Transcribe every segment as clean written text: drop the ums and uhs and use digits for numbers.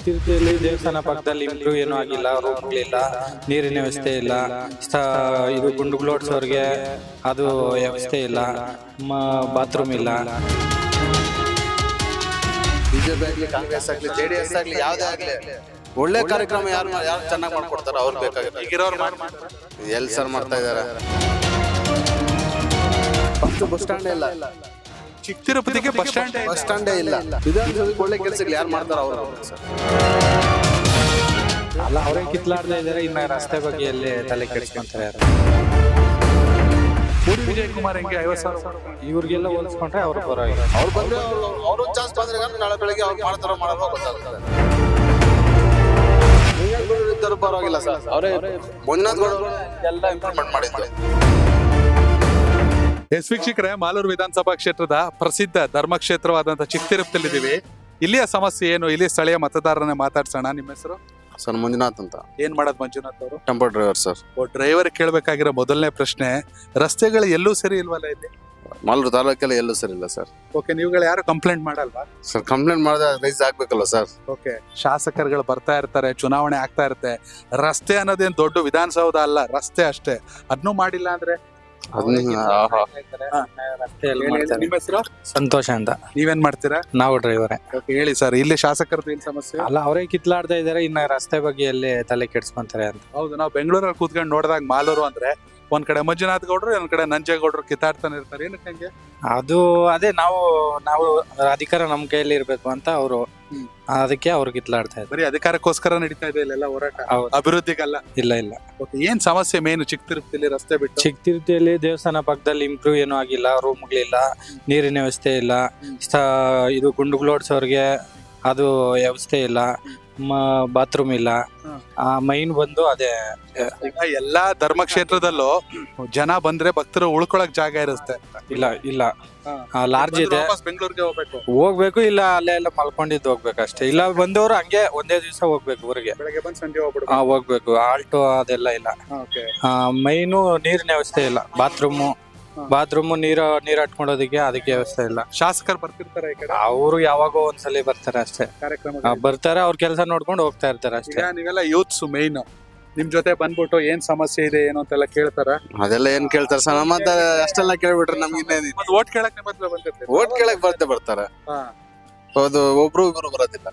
ಚಿಕ್ಕತಿರುಪತಿಯಲ್ಲಿ ದೇವಸ್ಥಾನ ಪಕ್ಕದಲ್ಲಿ ಇಂಪ್ರೂವ್ ಏನೂ ಆಗಿಲ್ಲ, ರೂಮ್ಗಳಿಲ್ಲ, ನೀರಿನ ವ್ಯವಸ್ಥೆ ಇಲ್ಲ, ಇದು ಗುಂಡುಗಳೋಡ್ಸೋರ್ಗೆ ಅದು ವ್ಯವಸ್ಥೆ ಇಲ್ಲ, ಬಾತ್ರೂಮ್ ಇಲ್ಲ. ಬಿಜೆಪಿ ಆಗ್ಲಿ, ಕಾಂಗ್ರೆಸ್ ಆಗ್ಲಿ, ಜೆಡಿಎಸ್ ಆಗ್ಲಿ, ಯಾವ್ದೇ ಆಗ್ಲಿ ಒಳ್ಳೆ ಕಾರ್ಯಕ್ರಮ ಯಾರು ಚೆನ್ನಾಗಿ ಮಾಡ್ಕೊಡ್ತಾರ ಅವ್ರು ಬೇಕಾಗಿರೋರು ಎಲ್ಲಿ ಸರ್ ಮಾಡ್ತಾ ಇದಾರೆ. ಫಸ್ಟ್ ಬಸ್ ಸ್ಟ್ಯಾಂಡ್ ಇಲ್ಲ, ಚಿಕ್ಕತಿರುಪತಿಗೆ ಬಸ್ ಸ್ಟ್ಯಾಂಡೇ ಇಲ್ಲ. ವಿಧಾನಸೌಧಕ್ಕೆ ಒಳ್ಳೆ ಕೆಲಸಗಳು ಯಾರು ಮಾಡ್ತಾರ ಅವ್ರು ಸರ್. ಅಲ್ಲ, ಅವರೇ ಕಿತ್ಲಾಡ್ತಾ ಇದಾರೆ, ಇನ್ನ ರಸ್ತೆ ಬಗ್ಗೆ ಎಲ್ಲಿ ತಲೆ ಕೆಡಿಸ್ಕೊಂತಾರೆ. ವಿಜಯ್ ಕುಮಾರ್ ಹೆಂಗೆ 50,000 ಇವ್ರಿಗೆಲ್ಲ ಹೋಲಿಸ್ಕೊಂಡ್ರೆ ಅವ್ರು ಪರವಾಗಿಲ್ಲ. ಅವ್ರು ಬಂದ್ರೆ ಅವ್ರು ಚಾನ್ಸ್ ಬಂದ್ರೆ ನಾಳೆ ಬೆಳಿಗ್ಗೆ ಅವ್ರು ಮಾಡ್ತಾರೋ ಮಾಡಲ್ಲ ಗೊತ್ತಾಗ್ತದೆ. ಪರವಾಗಿಲ್ಲ ಸರ್, ಅವರೇ ಮಂಜುನಾಥ್ ಗೌಡ ಎಲ್ಲ ಇಂಪ್ರೂವ್ಮೆಂಟ್ ಮಾಡಿದ್ರು. ವೀಕ್ಷಕರೇ, ಮಾಲೂರು ವಿಧಾನಸಭಾ ಕ್ಷೇತ್ರದ ಪ್ರಸಿದ್ಧ ಧರ್ಮಕ್ಷೇತ್ರವಾದಂತಹ ಚಿಕ್ಕತಿರುಪತಿಲಿದ್ದೀವಿ. ಇಲ್ಲಿಯ ಸಮಸ್ಯೆ ಏನು, ಇಲ್ಲಿ ಸ್ಥಳೀಯ ಮತದಾರರನ್ನ ಮಾತಾಡ್ಸೋಣ. ನಿಮ್ಮ ಹೆಸರು? ಸರ್ ಮಂಜುನಾಥ್ ಅಂತ. ಏನ್ ಮಾಡೋದು ಮಂಜುನಾಥ್ ಅವರು? Tempo driver sir. ಡ್ರೈವರ್ ಕೇಳ್ಬೇಕಾಗಿರೋ ಮೊದಲನೇ ಪ್ರಶ್ನೆ, ರಸ್ತೆಗಳು ಎಲ್ಲೂ ಸರಿ ಇಲ್ವಲ್ಲ ಇಲ್ಲಿ? ಮಾಲೂರು ತಾಲೂಕಲ್ಲಿ ಎಲ್ಲೂ ಸರಿ ಇಲ್ಲ ಸರ್. ಓಕೆ, ನೀವುಗಳು ಯಾರು ಕಂಪ್ಲೇಂಟ್ ಮಾಡಲ್ವಾ? ಸರ್ ಕಂಪ್ಲೇಂಟ್ ಮಾಡಿದ್ರೆ ರೈಸ್ ಆಗ್ಬೇಕಲ್ಲ ಸರ್. ಓಕೆ, ಶಾಸಕರುಗಳು ಬರ್ತಾ ಇರ್ತಾರೆ, ಚುನಾವಣೆ ಆಗ್ತಾ ಇರುತ್ತೆ. ರಸ್ತೆ ಅನ್ನೋದೇನ್ ದೊಡ್ಡ ವಿಧಾನಸೌಧ ಅಲ್ಲ, ರಸ್ತೆ ಅಷ್ಟೇ. ಅದನ್ನೂ ಮಾಡಿಲ್ಲ ಅಂದ್ರೆ ನಿಮ್ಮ ಹೆಸರು? ಸಂತೋಷ ಅಂತ. ನೀವೇನ್ ಮಾಡ್ತೀರಾ? ನಾವು ಡ್ರೈವರೇ. ಹೇಳಿ ಸರ್, ಇಲ್ಲಿ ಶಾಸಕರದ್ದು ಏನ್ ಸಮಸ್ಯೆ? ಅಲ್ಲ, ಅವರೇ ಕಿತ್ಲಾಡ್ತಾ ಇದಾರೆ, ಇನ್ನ ರಸ್ತೆ ಬಗ್ಗೆ ಎಲ್ಲಿ ತಲೆ ಕೆಡಿಸ್ಕೊಂತಾರೆ ಅಂತ. ಹೌದು, ನಾವು ಬೆಂಗಳೂರಲ್ಲಿ ಕೂತ್ಕೊಂಡು ನೋಡಿದಾಗ ಮಾಲೂರು ಅಂದ್ರೆ ಒಂದ್ ಕಡೆ ಮಂಜುನಾಥ್ ಗೌಡ್ರು, ಒಂದ್ ಕಡೆ ನಂಜೇಗೌಡರು ಕಿತ್ತಾಡ್ತಾನೆ ಇರ್ತಾರೆ. ಏನಕ್ಕೆ ಹಂಗೆ? ಅದು ಅದೇ ನಾವು ಅಧಿಕಾರ ನಮ್ ಕೈಯಲ್ಲಿ ಇರ್ಬೇಕು ಅಂತ ಅವರು, ಅದಕ್ಕೆ ಅವ್ರು ಕಿತ್ಲಾಡ್ತಾ ಇದ್ದಾರೆ. ಬರೀ ಅಧಿಕಾರಕ್ಕೋಸ್ಕರ ನಡೀತಾ ಇದೆ ಇಲ್ಲೆಲ್ಲ ಹೋರಾಟ, ಅಭಿವೃದ್ಧಿಗಲ್ಲ. ಇಲ್ಲ ಇಲ್ಲ. ಏನ್ ಸಮಸ್ಯೆ ಮೇನು ಚಿಕ್ಕತಿರುಪತಿಲಿ ರಸ್ತೆ ಬಿಟ್ಟು? ಚಿಕ್ಕತಿರುಪತಿಯಲ್ಲಿ ದೇವಸ್ಥಾನ ಪಕ್ಕದಲ್ಲಿ ಇಂಪ್ರೂವ್ ಏನೂ ಆಗಿಲ್ಲ, ರೂಮ್ಗಳಿಲ್ಲ, ನೀರಿನ ವ್ಯವಸ್ಥೆ ಇಲ್ಲ, ಇದು ಗುಂಡುಗಳೋಡ್ಸೋರ್ಗೆ ಅದು ವ್ಯವಸ್ಥೆ ಇಲ್ಲ, ಬಾತ್ರೂಮ್ ಇಲ್ಲ. ಮೈನ್ ಬಂದು ಅದೇ, ಈಗ ಎಲ್ಲಾ ಧರ್ಮಕ್ಷೇತ್ರದಲ್ಲೂ ಜನ ಬಂದ್ರೆ ಭಕ್ತರು ಉಳ್ಕೊಳಕ್ ಜಾಗ ಇರುತ್ತೆ. ಇಲ್ಲ ಇಲ್ಲ, ಲಾರ್ಜ್ ಇದೆ, ಬೆಂಗಳೂರಿಗೆ ಹೋಗ್ಬೇಕು, ಇಲ್ಲ ಅಲ್ಲೇ ಎಲ್ಲ ಮಲ್ಕೊಂಡಿದ್ದು ಹೋಗ್ಬೇಕು ಅಷ್ಟೇ. ಇಲ್ಲ ಬಂದವರು ಹಂಗೆ ಒಂದೇ ದಿವಸ ಹೋಗ್ಬೇಕು ಊರಿಗೆ, ಬೆಳಗ್ಗೆ ಬಂದು ಸಂಜೆ ಹೋಗ್ಬಿಡ್ಬೇಕು. ಹೋಗ್ಬೇಕು, ಆಲ್ಟೋ ಅದೆಲ್ಲ ಇಲ್ಲ. ಮೈನು ನೀರಿನ ವ್ಯವಸ್ಥೆ ಇಲ್ಲ, ಬಾತ್ರೂಮು ನೀರು ಹಟ್ಕೊಂಡೋದಕ್ಕೆ ಅದಕ್ಕೆ ವ್ಯವಸ್ಥೆ ಇಲ್ಲ. ಶಾಸಕರು ಬರ್ತಿರ್ತಾರೆ ಈ ಕಡೆ, ಅವರು ಯಾವಾಗೋ ಒಂದ್ಸಲಿ ಬರ್ತಾರೆ ಅಷ್ಟೇ. ಬರ್ತಾರೆ, ಅವ್ರ ಕೆಲಸ ನೋಡ್ಕೊಂಡು ಹೋಗ್ತಾ ಇರ್ತಾರೆ ಅಷ್ಟೇ. ನೀವೆಲ್ಲ ಯೂತ್ಸ್ ಮೈನ್, ನಿಮ್ ಜೊತೆ ಬಂದ್ಬಿಟ್ಟು ಏನ್ ಸಮಸ್ಯೆ ಇದೆ ಏನು ಅಂತೆಲ್ಲ ಕೇಳ್ತಾರ? ಅದೆಲ್ಲ ಏನ್ ಕೇಳ್ತಾರ ಸರ್, ನಮ್ಮ ಅಷ್ಟೆಲ್ಲ ಕೇಳ್ಬಿಟ್ರೆ ನಮ್ಗೆ ಓಟ್ ಕೇಳಕ್ ನಿಮ್ಮ ಹತ್ರ ಬಂದಿರ್ತೀವಿ. ಓಟ್ ಕೇಳಕ್ ಬರ್ತಾರೆ. ಹೌದು, ಒಬ್ರು ಇಬ್ರು ಬರೋದಿಲ್ಲ.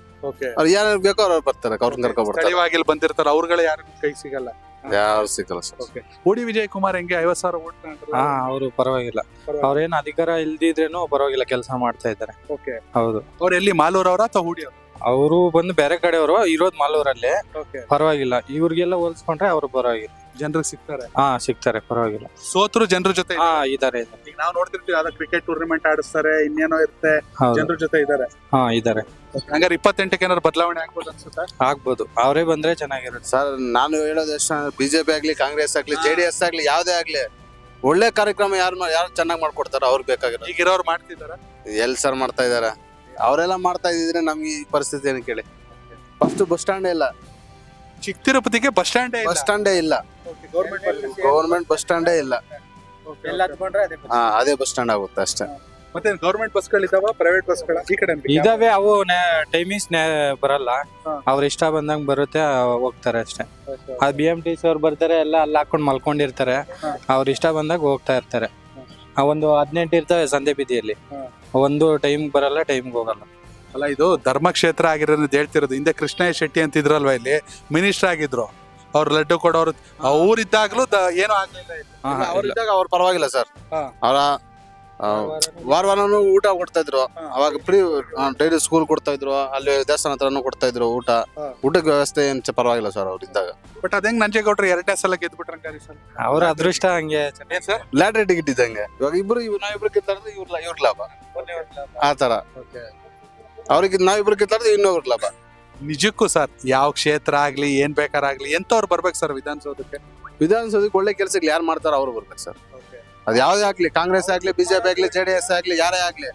ಅವ್ರು ಯಾರು ಬೇಕೋ ಅವ್ರು ಬರ್ತಾರೆ, ಅವ್ರನ್ನ ಕರ್ಕೊಬರ್ತಾರೆ. ಸ್ಥಳೀಯವಾಗಿ ಬಂದಿರ್ತಾರೆ, ಅವ್ರುಗಳೇ ಯಾರು ಕೈ ಸಿಗಲ್ಲ, ಯಾರು ಸಿಗಲ್ಲ ಸರ್. ಉಡಿ ವಿಜಯ್ ಕುಮಾರ್ ಹೆಂಗೆ 50,000 ಓಟ್? ಅವರು ಪರವಾಗಿಲ್ಲ, ಅವ್ರೇನ್ ಅಧಿಕಾರ ಇಲ್ದಿದ್ರೇನು ಪರವಾಗಿಲ್ಲ, ಕೆಲಸ ಮಾಡ್ತಾ ಇದ್ದಾರೆ. ಹೌದು. ಅವ್ರು ಎಲ್ಲಿ, ಮಾಲೂರು ಅವರ ಅಥವಾ ಹುಡಿ? ಅವರು ಬಂದು ಬೇರೆ ಕಡೆಯವರು, ಇರೋದ್ ಮಾಲೂರಲ್ಲಿ. ಪರವಾಗಿಲ್ಲ, ಇವ್ರಿಗೆಲ್ಲ ಹೋಲಿಸ್ಕೊಂಡ್ರೆ ಅವ್ರು ಪರವಾಗಿಲ್ಲ. ಜನರಿಗೆ ಸಿಗ್ತಾರೆ? ಸಿಗ್ತಾರೆ, ಪರವಾಗಿಲ್ಲ. ಸೋತರು ಜನರ ಜೊತೆ ಇದಾರೆ. ಈಗ ನಾವು ನೋಡ್ತಿರ್ತೀವಿ, ಯಾವ್ದೋ ಕ್ರಿಕೆಟ್ ಟೂರ್ನಮೆಂಟ್ ಆಡಿಸ್ತಾರೆ, ಇನ್ನೇನೋ ಇರುತ್ತೆ, ಜನರ ಜೊತೆ ಇದಾರೆ. ಇದಾರೆ. ಹಂಗಾರೆ 28ಕ್ಕೆ ಏನಾದ್ರು ಬದಲಾವಣೆ ಆಗ್ಬೋದು ಅನ್ಸುತ್ತಾ? ಆಗ್ಬೋದು, ಅವರೇ ಬಂದ್ರೆ ಚೆನ್ನಾಗಿರುತ್ತೆ ಸರ್. ನಾನು ಹೇಳೋದು ಎಷ್ಟು, ಬಿಜೆಪಿ ಆಗ್ಲಿ, ಕಾಂಗ್ರೆಸ್ ಆಗ್ಲಿ, ಜೆಡಿಎಸ್ ಆಗ್ಲಿ, ಯಾವ್ದೇ ಆಗ್ಲಿ ಒಳ್ಳೆ ಕಾರ್ಯಕ್ರಮ ಯಾರು ಚೆನ್ನಾಗಿ ಮಾಡ್ಕೊಡ್ತಾರ ಅವ್ರು ಬೇಕಾಗಿರೋ. ಈಗಿರೋರು ಮಾಡ್ತಿದಾರ? ಎಲ್ಲಿ ಸರ್ ಮಾಡ್ತಾ ಇದಾರೆ? ಅವರೆಲ್ಲ ಮಾಡ್ತಾ ಇದ್ರೆ ನಮ್ಗೆ ಈ ಪರಿಸ್ಥಿತಿ ಏನು ಕೇಳಿ. ಫಸ್ಟ್ ಬಸ್ ಸ್ಟ್ಯಾಂಡೇ ಇಲ್ಲ, ಚಿಕ್ಕತಿರುಪತಿಗೆ ಬಸ್ ಸ್ಟ್ಯಾಂಡೇ ಇಲ್ಲ. ಗೌರ್ಮೆಂಟ್ ಬಸ್ ಸ್ಟ್ಯಾಂಡೇ ಇಲ್ಲ. ಅದೇ ಬಸ್ ಸ್ಟ್ಯಾಂಡ್ ಆಗುತ್ತೆ ಅಷ್ಟೇ. ಮತ್ತೆ ಗೌರ್ಮೆಂಟ್ ಬಸ್ಗಳಿದಾವ, ಪ್ರೈವೇಟ್ ಬಸ್ಗಳ ಈ ಕಡೆ ಇದಾವೆ. ಅವು ಟೈಮಿಂಗ್ಸ್ ಬರಲ್ಲ, ಅವ್ರ ಇಷ್ಟ ಬಂದಂಗ್ ಬರುತ್ತೆ, ಹೋಗ್ತಾರೆ ಅಷ್ಟೇ. BMTC ಅವ್ರು ಬರ್ತಾರೆ, ಎಲ್ಲ ಅಲ್ಲಿ ಹಾಕೊಂಡ್ ಮಲ್ಕೊಂಡಿರ್ತಾರೆ, ಅವ್ರ ಇಷ್ಟ ಬಂದಾಗ ಹೋಗ್ತಾ ಇರ್ತಾರೆ. ಒಂದು 18 ಇರ್ತವೆ ಸಂತೆ ಬೀದಿಯಲ್ಲಿ, ಒಂದು ಟೈಮ್ ಬರಲ್ಲ, ಟೈಮ್ಗೆ ಹೋಗಲ್ಲ. ಅಲ್ಲ, ಇದು ಧರ್ಮಕ್ಷೇತ್ರ ಆಗಿರೋದು ಹೇಳ್ತಿರೋದು. ಹಿಂದೆ ಕೃಷ್ಣಯ್ಯ ಶೆಟ್ಟಿ ಅಂತಿದ್ರಲ್ವಾ, ಇಲ್ಲಿ ಮಿನಿಸ್ಟರ್ ಆಗಿದ್ರು, ಅವ್ರು ಲಡ್ಡು ಕೊಡೋರು. ಅವ್ರಿದ್ದಾಗ್ಲೂ ಏನೂ ಆಗ್ಲಿಲ್ಲ. ಅವ್ರಿದ್ದಾಗ ಅವ್ರು ಪರವಾಗಿಲ್ಲ ಸರ್. ಅವರ ವಾರನೂ ಊಟ ಕೊಡ್ತಾ ಇದ್ರು. ಅವಾಗ ಫ್ರೀ ಡೈಲಿ ಸ್ಕೂಲ್ ಕೊಡ್ತಾ ಇದ್ರು, ಅಲ್ಲಿ ದೇವಸ್ಥಾನ ಹತ್ರನೂ ಕೊಡ್ತಾ ಇದ್ರು ಊಟಕ್ಕೆ ವ್ಯವಸ್ಥೆ ಏನ್ ಪರವಾಗಿಲ್ಲ ಸರ್ ಅವ್ರಿದ್ದಾಗ. ಬಟ್ ಅದೇ ನಂಜೇಗೌಡರು 2ನೇ ಸಲ ಗೆದ್ಬಿಟ್ರಂಗಾರಿ ಸರ್. ಅವ್ರ ಅದೃಷ್ಟ ಹಂಗೆ ಸರ್. ಲ್ಯಾಟ್ರಿ ಟಿಕೆಟ್ ಇದ್ದಂಗೆ. ಇವಾಗ ನಾವಿಬ್ರು ಕಿತ್ತಾಡಿದ್ರೆ ಇವ್ರ ಲಾಭ, ಆತರ. ಅವ್ರಿಗೆ ನಾವಿಬ್ರು ಕಿತ್ತಾಡಿದ್ರೆ ಇನ್ನೊಬ್ರ ಲಾಭ. ನಿಜಕ್ಕೂ ಸರ್, ಯಾವ ಕ್ಷೇತ್ರ ಆಗ್ಲಿ, ಏನ್ ಬೇಕಾರಾಗ್ಲಿ, ಎಂತವ್ರು ಬರ್ಬೇಕು ಸರ್ ವಿಧಾನಸೌಧಕ್ಕೆ? ವಿಧಾನಸೌಧಕ್ಕೆ ಒಳ್ಳೆ ಕೆಲಸಗಳು ಯಾರು ಮಾಡ್ತಾರ ಅವ್ರು ಬರ್ಬೇಕು ಸರ್. ಅದ್ ಯಾವ್ದೇ ಆಗ್ಲಿ, ಕಾಂಗ್ರೆಸ್ ಆಗ್ಲಿ, ಬಿಜೆಪಿ ಆಗ್ಲಿ, ಜೆಡಿಎಸ್ ಆಗ್ಲಿ, ಯಾರೇ ಆಗ್ಲಿ,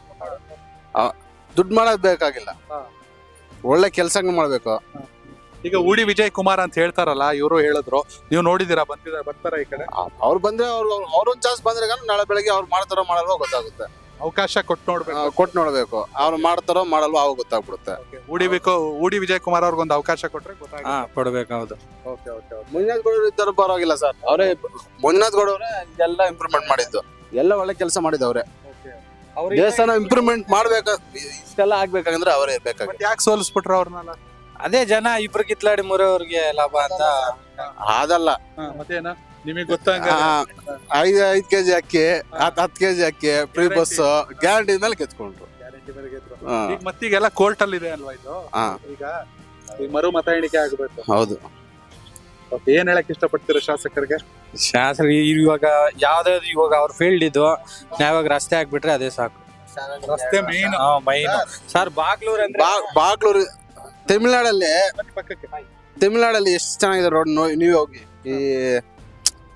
ದುಡ್ಡು ಮಾಡೋದ್ ಬೇಕಾಗಿಲ್ಲ, ಒಳ್ಳೆ ಕೆಲ್ಸಗಳು ಮಾಡ್ಬೇಕು. ಈಗ ಉಡಿ ವಿಜಯ್ ಕುಮಾರ್ ಅಂತ ಹೇಳ್ತಾರಲ್ಲ, ಇವರು ಹೇಳಿದ್ರು, ನೀವು ನೋಡಿದಿರಾ? ಬರ್ತಾರ ಈ ಕಡೆ? ಅವ್ರು ಬಂದ್ರೆ ಅವ್ರೊಂದ್ ಚಾನ್ಸ್ ಬಂದ್ರೆ ನಾಳೆ ಬೆಳಗ್ಗೆ ಅವ್ರು ಮಾಡ್ತಾರೋ ಮಾಡಲ್ವೋ ಗೊತ್ತಾಗುತ್ತೆ. ಅವಕಾಶ ಕೊಟ್ಟು ನೋಡ್ಬೇಕು. ಕೊಟ್ಟು ನೋಡ್ಬೇಕು. ಅವ್ರು ಮಾಡ್ತಾರೋ ಮಾಡಲ್ವೋ ಅವಾಗ ಗೊತ್ತಾಗ್ಬಿಡುತ್ತೆ. ಊಡಿ ವಿಜಯ್ ಕುಮಾರ್ ಅವ್ರಿಗೊಂದು ಅವಕಾಶ ಕೊಟ್ರೆ ಗೊತ್ತಾಗುತ್ತೆ. ಕೊಡ್ಬೇಕು. ಹೌದು. ಮಂಜುನಾಥ್ ಗೌಡ ಇದ್ದರು ಪರವಾಗಿಲ್ಲ ಸರ್. ಅವರೇ ಮಂಜುನಾಥ್ ಗೌಡ ಅವರೇ ಇದೆಲ್ಲ ಇಂಪ್ರೂವ್ಮೆಂಟ್ ಮಾಡಿದ್ದು, ಎಲ್ಲ ಒಳ್ಳೆ ಕೆಲಸ ಮಾಡಿದವ್ರೆ. ದೇವಸ್ಥಾನ ಇಂಪ್ರೂವ್ಮೆಂಟ್ ಮಾಡ್ಬೇಕು, ಇಷ್ಟೆಲ್ಲ ಆಗ್ಬೇಕಂದ್ರೆ ಅವರೇ ಇರ್ಬೇಕಾಗುತ್ತೆ. ಯಾಕೆ ಸೋಲಿಸ್ಬಿಟ್ರು ಅವ್ರನ್ನೆಲ್ಲ? ಅದೇ ಜನ ಇಬ್ರು ಕಿತ್ಲಾಡಿ ಮೂರವ್ರಿಗೆ ಲಾಭ ಅಂತ. ಅದಲ್ಲ ಮತ್ತೇನ ನಿಮಗೆ ಗೊತ್ತಂಗ 5 ಕೆಜಿ ಅಕ್ಕಿ 10 ಕೆಜಿ ಅಕ್ಕಿ ಫ್ರೀ ಬಸ್ ಗ್ಯಾರಂಟಿ ಮೇಲೆ ಗೆದ್ಕೊಂಡ್ರು. ಈಗ ಮತ್ತೀಗೆಲ್ಲ ಕೋರ್ಟ್ ಅಲ್ಲಿ ಇದೆ ಅಲ್ವಾ ಇದು? ಈಗ ಮರು ಮತ ಎಣಿಕೆ ಆಗ್ಬೇಕು. ಹೌದು. ಏನ್ ಹೇಳಕ್ ಇಷ್ಟಪಡ್ತೀರಾ ಶಾಸಕರಿಗೆ? ಶಾಸಕ ಇವಾಗ ಯಾವ್ದಾದ್ರು ಇವಾಗ ಅವ್ರ ಫೀಲ್ಡ್ ಇದು ನಾವಾಗ ರಸ್ತೆ ಆಗ್ಬಿಟ್ರೆ ಅದೇ ಸಾಕು. ರಸ್ತೆ ಮೈನ್ ಸರ್. ಬಾಗ್ಲೂರ್ ಅಂದ್ರೆ ಬಾಗ್ಲೂರು ತಮಿಳ್ನಾಡಲ್ಲಿ ಎಷ್ಟು ಚೆನ್ನಾಗಿದೆ ರೋಡ್. ನೀವೇ ಹೋಗಿ ಈ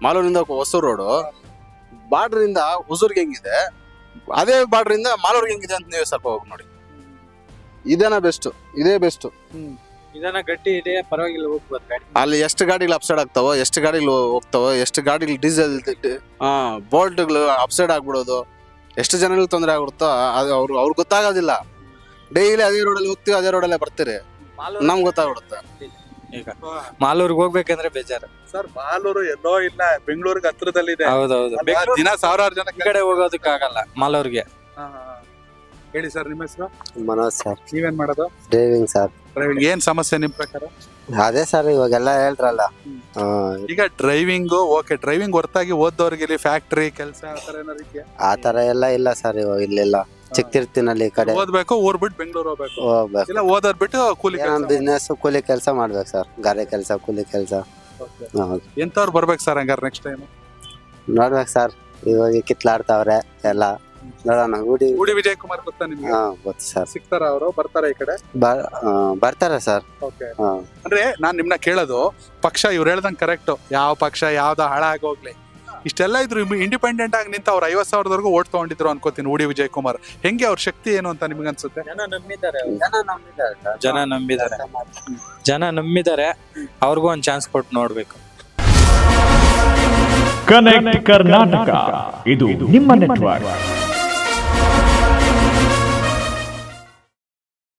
ಮಾಲೂರಿಂದ ಹೊಸೂರು ರೋಡು ಬಾರ್ಡ್ರಿಂದ ಹೊಸೂರ್ಗೆ ಹೆಂಗಿದೆ, ಅದೇ ಬಾರ್ಡ್ರಿಂದ ಮಾಲೂರ್ಗೆ ಹೆಂಗಿದೆ ಅಂತ ನೀವೇ ಸ್ವಲ್ಪ ಹೋಗಿ ನೋಡಿ. ಇದೇನಾ ಬೆಸ್ಟ್, ಇದೇ ಬೆಸ್ಟ್. ಇದನ್ನ ಗಟ್ಟಿ ಇದೆ, ಪರವಾಗಿಲ್ಲ, ಹೋಗ್ಬೋದು ಗಾಡಿ. ಅಲ್ಲಿ ಎಷ್ಟು ಗಾಡಿಗಳು ಅಪ್ಸೈಡ್ ಆಗ್ತಾವೋ, ಎಷ್ಟು ಗಾಡಿಗಳು ಹೋಗ್ತಾವೋ, ಎಷ್ಟು ಗಾಡಿಗಳು ಡೀಸೆಲ್ ಬೋಲ್ಟ್ಗಳು ಅಪ್ಸೈಡ್ ಆಗ್ಬಿಡೋದು, ಎಷ್ಟು ಜನಗಳಿಗೆ ತೊಂದರೆ ಆಗ್ಬಿಡುತ್ತೋ ಅದು ಅವ್ರಿಗೆ ಗೊತ್ತಾಗೋದಿಲ್ಲ. ಡೈಲಿ ಅದೇ ರೋಡಲ್ಲಿ ಹೋಗ್ತೀವಿ, ಅದೇ ರೋಡಲ್ಲೇ ಬರ್ತೀರಿ, ನಮ್ಗೆ ಗೊತ್ತಾಗ್ಬಿಡುತ್ತೆ. ಈಗ ಮಾಲೂರ್ಗೆ ಹೋಗ್ಬೇಕಂದ್ರೆ ಬೇಜಾರು ಸರ್. ಮಾಲೂರು ಎಲ್ಲೋ ಇಲ್ಲ, ಬೆಂಗಳೂರಿಗೆ ಹತ್ರದಲ್ಲಿದೆ. ಹೌದೌದು. ದಿನ ಸಾವಿರಾರು ಜನ ಕಡೆ ಹೋಗೋದಕ್ಕಾಗಲ್ಲ ಮಾಲೂರ್ಗೆ. ಹೇಳಿ ಸರ್, ನಿಮ್ಮ ಹೆಸರು? ಮನೋಜ್ ಸರ್. ನೀವೇನ್ ಮಾಡೋದು? Driving sir. ಡ್ರೈವಿಂಗ್ ಏನ್ ಸಮಸ್ಯೆ ನಿಮ್ ಪ್ರಕಾರ? ಅದೇ ಸರ್ ಇವಾಗೆಲ್ಲ ಹೇಳ್ರಲ್ಲ. ಈಗ ಡ್ರೈವಿಂಗ್ ಓಕೆ, ಡ್ರೈವಿಂಗ್ ಹೊರತಾಗಿ ಓದೋರ್ಗೆ ಇಲ್ಲಿ ಫ್ಯಾಕ್ಟ್ರಿ ಕೆಲಸ ಆತರ ಏನಾರ ಇದೆಯಾ? ಆತರ ಎಲ್ಲ ಇಲ್ಲ ಸರ್. ಇವಾಗ ಇಲ್ಲೆಲ್ಲ ಚಿಕ್ಕತಿರ್ತಿನಲ್ಲಿ ಈ ಕಡೆ ಓದ್ಬೇಕು, ಊರ್ ಬಿಟ್ಟು ಬೆಂಗಳೂರು ಹೋಗ್ಬೇಕು. ಹೋಗ್ಬೇಕು. ಇಲ್ಲ ಓದೋದ್ ಬಿಟ್ಟು ಕೂಲಿ ಬಿಸ್ನೆಸ್ ಕೂಲಿ ಕೆಲಸ ಮಾಡ್ಬೇಕು ಸರ್. ಗಾರೆ ಕೆಲಸ, ಕೂಲಿ ಕೆಲಸ. ಎಂತವ್ರು ಬರ್ಬೇಕು ಸರ್ ಹಂಗಾರೆ ನೆಕ್ಸ್ಟ್ ಟೈಮ್? ನೋಡ್ಬೇಕು ಸರ್. ಇವಾಗ ಕಿತ್ಲಾಡ್ತಾವ್ರೆ ಎಲ್ಲ, ನೋಡೋಣ. ಊಡಿ ವಿಜಯ್ ಕುಮಾರ್ ಗೊತ್ತಾ ನಿಮ್ಗೆ? ಗೊತ್ತು ಸರ್. ಸಿಗ್ತಾರ ಅವರು? ಬರ್ತಾರ ಈ ಕಡೆ? ಬರ್ತಾರೆ ಸರ್. ಅಂದ್ರೆ ನಾನ್ ನಿಮ್ನ ಕೇಳೋದು, ಪಕ್ಷ ಇವ್ರು ಹೇಳ್ದಂಗ್ ಕರೆಕ್ಟ್, ಯಾವ ಪಕ್ಷ ಯಾವ್ದ ಹಾಳಾಗೋಗ್ಲಿ, ಇಷ್ಟೆಲ್ಲ ಇದ್ರು ಇಂಡಿಪೆಂಡೆಂಟ್ ಆಗಿ ನಿಂತ ಅವ್ರು 50,000 ಓಟ್ ತಗೊಂಡಿದ್ರು ಅನ್ಕೋತೀನಿ ಊಡಿ ವಿಜಯ್ ಕುಮಾರ್. ಹೆಂಗೆ ಅವ್ರ ಶಕ್ತಿ ಏನು ಅಂತ ನಿಮ್ಗೆ ಅನ್ಸುತ್ತೆ? ಜನ ನಂಬಿದ್ದಾರೆ. ಅವ್ರಿಗೂ ಒಂದ್ ಚಾನ್ಸ್ ಕೊಟ್ಟು ನೋಡ್ಬೇಕು. ಕನೆಕ್ಟ್ ಕರ್ನಾಟಕ, ಇದು ನಿಮ್ಮ ನೆಟ್ವರ್ಕ್.